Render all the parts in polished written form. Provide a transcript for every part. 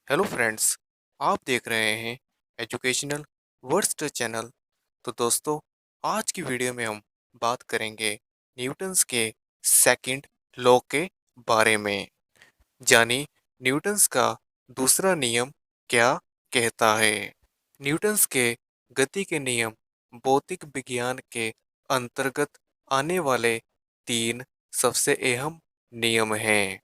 Hello friends, आप देख रहे हैं एजुकेशनल वर्स्ट चैनल। तो दोस्तों, आज की वीडियो में हम बात करेंगे न्यूटन्स के सेकंड लॉ के बारे में। जानिए न्यूटन्स का दूसरा नियम क्या कहता है। न्यूटन्स के गति के नियम भौतिक विज्ञान के अंतर्गत आने वाले तीन सबसे अहम नियम हैं।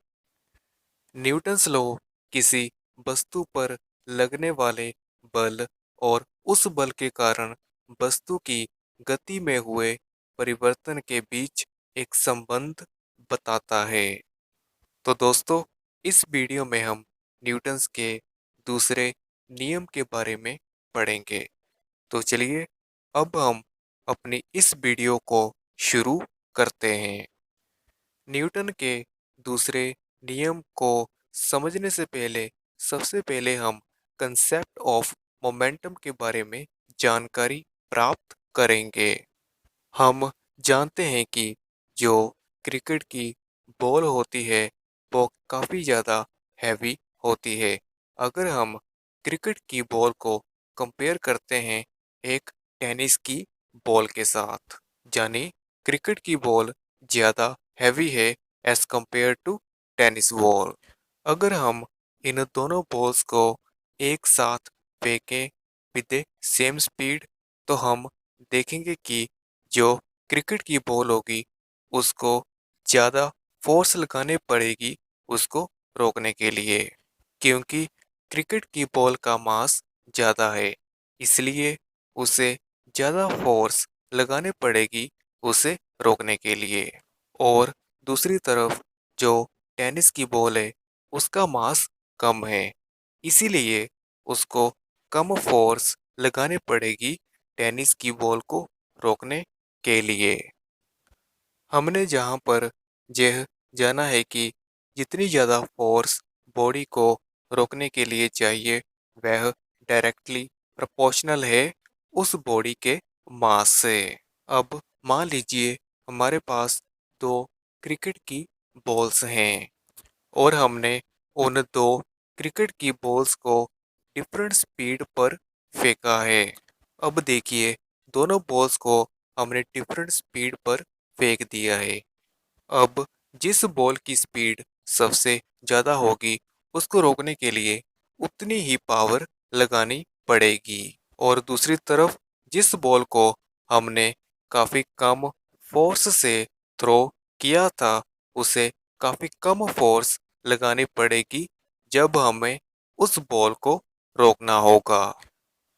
न्यूटन्स लॉ किसी वस्तु पर लगने वाले बल और उस बल के कारण वस्तु की गति में हुए परिवर्तन के बीच एक संबंध बताता है। तो दोस्तों, इस वीडियो में हम न्यूटन्स के दूसरे नियम के बारे में पढ़ेंगे। तो चलिए अब हम अपनी इस वीडियो को शुरू करते हैं। न्यूटन के दूसरे नियम को समझने से पहले सबसे पहले हम कंसेप्ट ऑफ मोमेंटम के बारे में जानकारी प्राप्त करेंगे। हम जानते हैं कि जो क्रिकेट की बॉल होती है वो काफ़ी ज़्यादा हैवी होती है। अगर हम क्रिकेट की बॉल को कंपेयर करते हैं एक टेनिस की बॉल के साथ, यानी क्रिकेट की बॉल ज़्यादा हैवी है as compared to tennis ball. अगर हम इन दोनों बॉल्स को एक साथ फेंकें विद सेम स्पीड, तो हम देखेंगे कि जो क्रिकेट की बॉल होगी उसको ज़्यादा फोर्स लगाने पड़ेगी उसको रोकने के लिए, क्योंकि क्रिकेट की बॉल का मास ज़्यादा है, इसलिए उसे ज़्यादा फोर्स लगाने पड़ेगी उसे रोकने के लिए। और दूसरी तरफ जो टेनिस की बॉल है उसका मास कम है, इसीलिए उसको कम फोर्स लगाने पड़ेगी टेनिस की बॉल को रोकने के लिए। हमने जहाँ पर यह जाना है कि जितनी ज़्यादा फोर्स बॉडी को रोकने के लिए चाहिए वह डायरेक्टली प्रोपोर्शनल है उस बॉडी के मास से। अब मान लीजिए हमारे पास दो क्रिकेट की बॉल्स हैं और हमने उन दो क्रिकेट की बॉल्स को डिफरेंट स्पीड पर फेंका है। अब देखिए, दोनों बॉल्स को हमने डिफरेंट स्पीड पर फेंक दिया है। अब जिस बॉल की स्पीड सबसे ज़्यादा होगी उसको रोकने के लिए उतनी ही पावर लगानी पड़ेगी, और दूसरी तरफ जिस बॉल को हमने काफ़ी कम फोर्स से थ्रो किया था उसे काफ़ी कम फोर्स लगानी पड़ेगी जब हमें उस बॉल को रोकना होगा।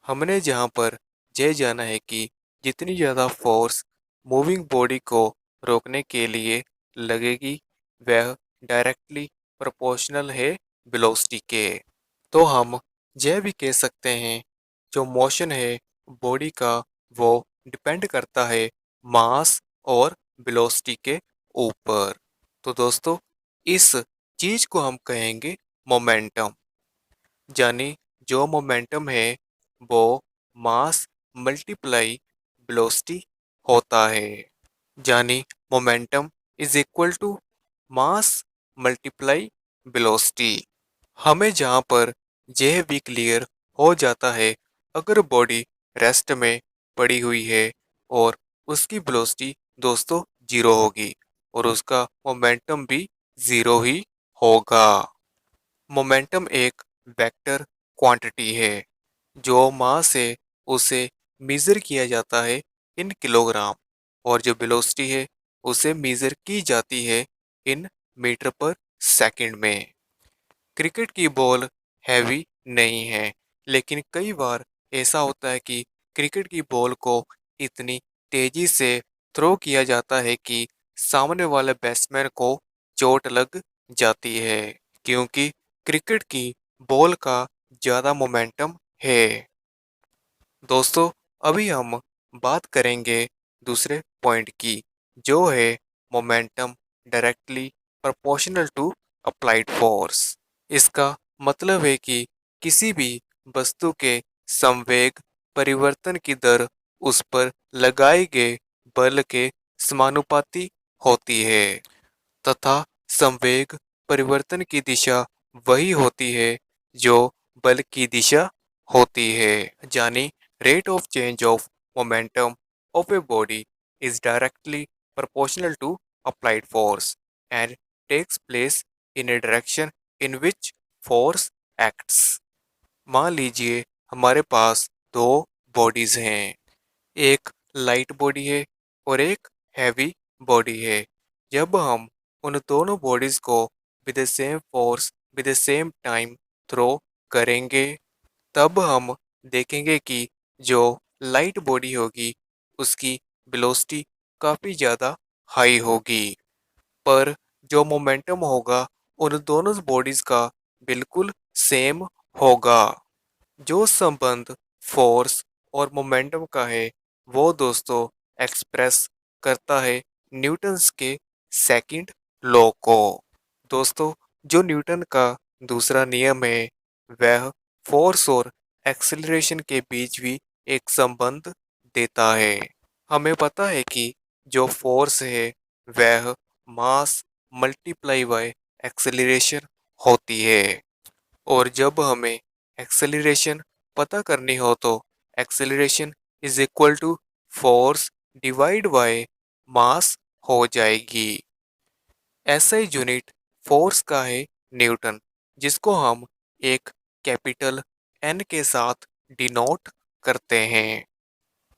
हमने जहाँ पर यह जाना है कि जितनी ज़्यादा फोर्स मूविंग बॉडी को रोकने के लिए लगेगी वह डायरेक्टली प्रोपोर्शनल है वेलोसिटी के। तो हम यह भी कह सकते हैं जो मोशन है बॉडी का वो डिपेंड करता है मास और वेलोसिटी के ऊपर। तो दोस्तों, इस चीज को हम कहेंगे मोमेंटम, यानी जो मोमेंटम है वो मास मल्टीप्लाई वेलोसिटी होता है, यानी momentum is equal to mass multiply velocity. हमें जहाँ पर यह भी क्लियर हो जाता है, अगर बॉडी रेस्ट में पड़ी हुई है और उसकी वेलोसिटी दोस्तों जीरो होगी और उसका मोमेंटम भी जीरो ही होगा। मोमेंटम एक वेक्टर क्वांटिटी है, जो मास है उसे मेजर किया जाता है इन किलोग्राम, और जो वेलोसिटी है उसे मेजर की जाती है इन मीटर पर सेकंड में। क्रिकेट की बॉल हैवी नहीं है, लेकिन कई बार ऐसा होता है कि क्रिकेट की बॉल को इतनी तेजी से थ्रो किया जाता है कि सामने वाले बैट्समैन को चोट लग जाती है, क्योंकि क्रिकेट की बॉल का ज़्यादा मोमेंटम है। दोस्तों, अभी हम बात करेंगे दूसरे पॉइंट की, जो है momentum directly proportional to applied force. इसका मतलब है कि किसी भी वस्तु के संवेग परिवर्तन की दर उस पर लगाए गए बल के समानुपाती होती है, तथा संवेग परिवर्तन की दिशा वही होती है जो बल की दिशा होती है। यानी rate of change of momentum of a body is directly proportional to applied force and takes place in a direction in which force acts। मान लीजिए हमारे पास दो बॉडीज हैं, एक लाइट बॉडी है और एक हैवी बॉडी है। जब हम उन दोनों बॉडीज को with the same force with the same time throw करेंगे, तब हम देखेंगे कि जो लाइट बॉडी होगी उसकी वेलोसिटी काफ़ी ज़्यादा हाई होगी, पर जो मोमेंटम होगा उन दोनों बॉडीज का बिल्कुल सेम होगा। जो संबंध फोर्स और मोमेंटम का है वो दोस्तों एक्सप्रेस करता है न्यूटन्स के सेकंड लॉ को। दोस्तों, जो न्यूटन का दूसरा नियम है वह फोर्स और एक्सेलरेशन के बीच भी एक संबंध देता है। हमें पता है कि जो फोर्स है वह मास मल्टीप्लाई बाय एक्सेलरेशन होती है, और जब हमें एक्सेलरेशन पता करनी हो तो acceleration is equal to force divide by mass हो जाएगी। ऐसा ही यूनिट फोर्स का है न्यूटन, जिसको हम एक कैपिटल एन के साथ डिनोट करते हैं।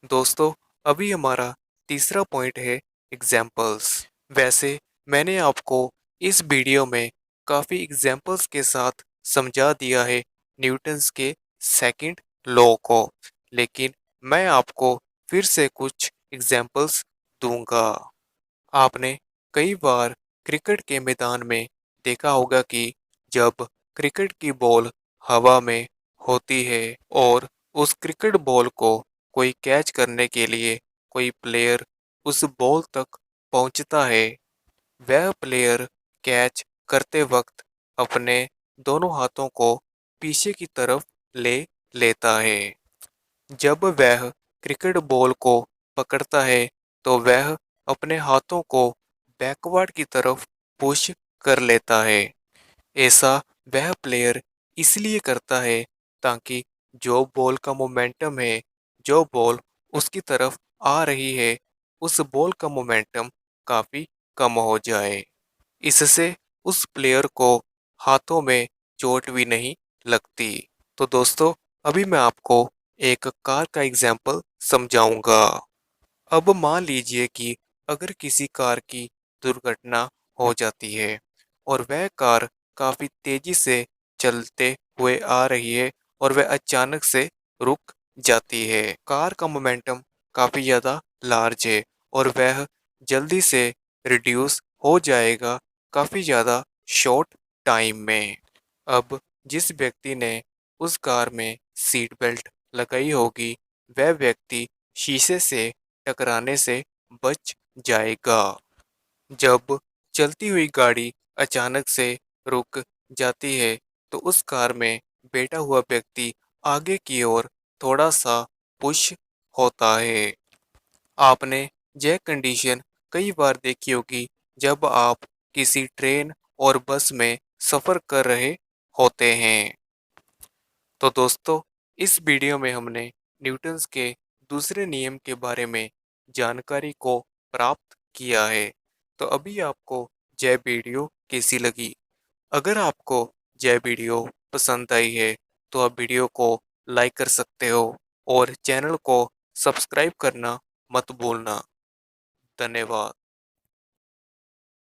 दोस्तों, अभी हमारा तीसरा पॉइंट है एग्जाम्पल्स। वैसे मैंने आपको इस वीडियो में काफ़ी एग्जाम्पल्स के साथ समझा दिया है न्यूटन्स के सेकंड लॉ को, लेकिन मैं आपको फिर से कुछ एग्जाम्पल्स दूंगा। आपने कई बार क्रिकेट के मैदान में देखा होगा कि जब क्रिकेट की बॉल हवा में होती है और उस क्रिकेट बॉल को कोई कैच करने के लिए कोई प्लेयर उस बॉल तक पहुंचता है, वह प्लेयर कैच करते वक्त अपने दोनों हाथों को पीछे की तरफ ले लेता है। जब वह क्रिकेट बॉल को पकड़ता है तो वह अपने हाथों को बैकवर्ड की तरफ पुश कर लेता है। ऐसा वह प्लेयर इसलिए करता है ताकि जो बॉल का मोमेंटम है, जो बॉल उसकी तरफ आ रही है, उस बॉल का मोमेंटम काफ़ी कम हो जाए। इससे उस प्लेयर को हाथों में चोट भी नहीं लगती। तो दोस्तों, अभी मैं आपको एक कार का एग्जाम्पल समझाऊंगा। अब मान लीजिए कि अगर किसी कार की दुर्घटना हो जाती है और वह कार काफ़ी तेजी से चलते हुए आ रही है और वह अचानक से रुक जाती है। कार का मोमेंटम काफ़ी ज़्यादा लार्ज है और वह जल्दी से रिड्यूस हो जाएगा काफ़ी ज़्यादा शॉर्ट टाइम में। अब जिस व्यक्ति ने उस कार में सीट बेल्ट लगाई होगी वह व्यक्ति शीशे से टकराने से बच जाएगा। जब चलती हुई गाड़ी अचानक से रुक जाती है तो उस कार में बैठा हुआ व्यक्ति आगे की ओर थोड़ा सा पुश होता है। आपने यह कंडीशन कई बार देखी होगी जब आप किसी ट्रेन और बस में सफ़र कर रहे होते हैं। तो दोस्तों, इस वीडियो में हमने न्यूटन्स के दूसरे नियम के बारे में जानकारी को प्राप्त किया है। तो अभी आपको यह वीडियो कैसी लगी? अगर आपको यह वीडियो पसंद आई है तो आप वीडियो को लाइक कर सकते हो और चैनल को सब्सक्राइब करना मत भूलना। धन्यवाद।